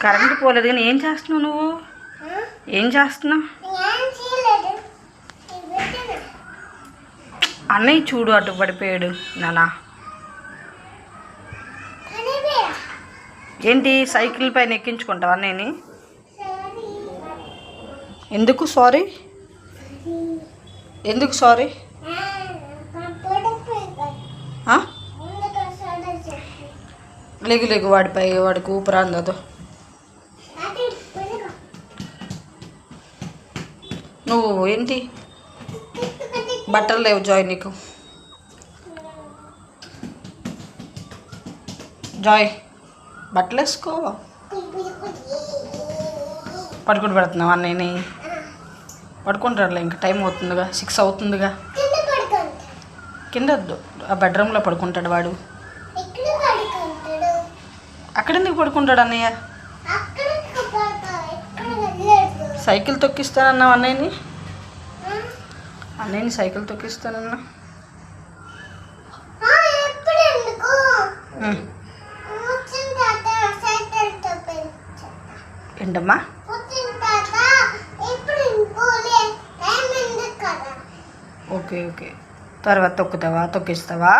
Current పోలేదు కానీ ఏం చేస్తున్నావు నువ్వు? ఏం చేస్తున్నావు? అన్నయ్య చూడు అటు పడిపోయాడు నానా. ఏంటి సైకిల్ పైన ఎక్కించుకుంటావు అన్నయ్యని? ఎందుకు సారీ? ఎందుకు సారీ? లేగు లేగు వాడిపై వాడికి ఊపిరి అందదు. నువ్వు ఏంటి బట్టలు లేవు జాయ్ నీకు? జాయ్ బట్టలు వేసుకో. పడుకుని పెడుతున్నావు అన్నయ్యని? పడుకుంటారులే, ఇంకా టైం అవుతుందిగా, 6 అవుతుందిగా. కింద ఆ బెడ్రూమ్లో పడుకుంటాడు వాడు. అక్కడెందుకు పడుకుంటాడు అన్నయ్య? సైకిల్ తొక్కిస్తానన్నావు అన్నయ్యని? అన్నయ్యని సైకిల్ తొక్కిస్తానన్నా. ఏంటమ్మా? ఓకే ఓకే, తర్వాత తొక్కిస్తావా?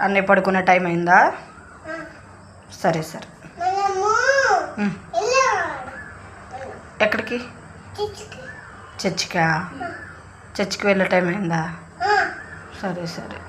అన్నయ్య పడుకునే టైం అయిందా? సరే సరే. ఎక్కడికి? చర్చికా? చర్చికి వెళ్ళే టైం అయిందా? సరే సరే.